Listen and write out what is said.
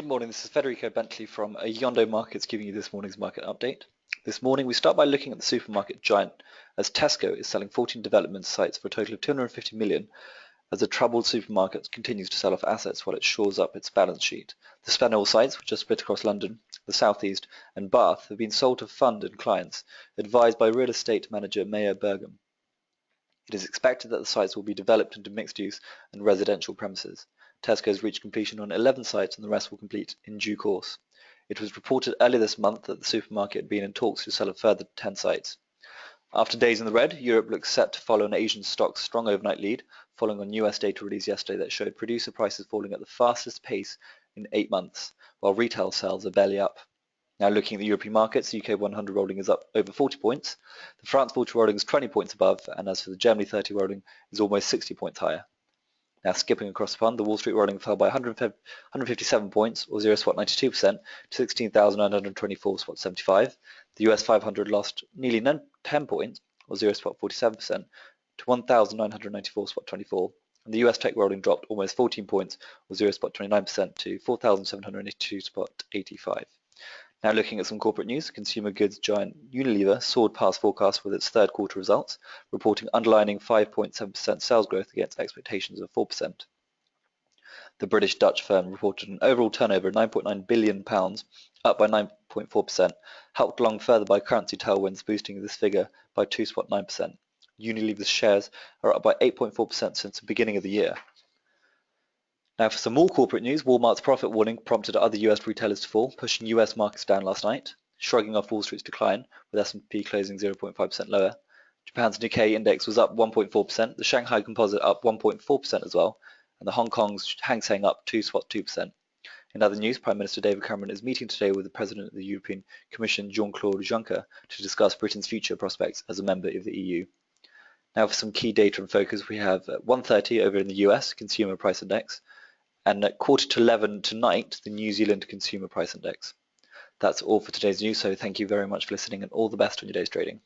morning, this is Federico Bentley from Ayondo Markets giving you this morning's market update. This morning we start by looking at the supermarket giant as Tesco is selling 14 development sites for a total of 250 million as the troubled supermarket continues to sell off assets while it shores up its balance sheet. The Spenol sites, which are split across London, the South East and Bath, have been sold to fund and clients, advised by real estate manager Mayor Bergam. It is expected that the sites will be developed into mixed-use and residential premises. Tesco has reached completion on 11 sites and the rest will complete in due course. It was reported earlier this month that the supermarket had been in talks to sell a further 10 sites. After days in the red, Europe looks set to follow an Asian stock's strong overnight lead, following on US data released yesterday that showed producer prices falling at the fastest pace in 8 months, while retail sales are barely up. Now looking at the European markets, the UK 100 rolling is up over 40 points, the France 40 rolling is 20 points above, and as for the Germany 30 rolling is almost 60 points higher. Now skipping across the pond, the Wall Street rolling fell by 157 points, or 0.92%, to 16,924.75. The US 500 lost nearly 10 points, or 0.47%, to 1,994.24. And the US tech rolling dropped almost 14 points, or 0.29%, to 4,782.85. Now looking at some corporate news, consumer goods giant Unilever soared past forecasts with its third quarter results, reporting underlying 5.7% sales growth against expectations of 4%. The British-Dutch firm reported an overall turnover of £9.9 billion, up by 9.4%, helped along further by currency tailwinds boosting this figure by 2.9%. Unilever's shares are up by 8.4% since the beginning of the year. Now for some more corporate news, Walmart's profit warning prompted other US retailers to fall, pushing US markets down last night, shrugging off Wall Street's decline, with S&P closing 0.5% lower. Japan's Nikkei index was up 1.4%, the Shanghai Composite up 1.4% as well, and the Hong Kong's Hang Seng up 2.2%. In other news, Prime Minister David Cameron is meeting today with the President of the European Commission, Jean-Claude Juncker, to discuss Britain's future prospects as a member of the EU. Now for some key data and focus, we have at 1:30 over in the US, Consumer Price Index, and at 11:15 tonight, the New Zealand Consumer Price Index. That's all for today's news, so thank you very much for listening and all the best on your day's trading.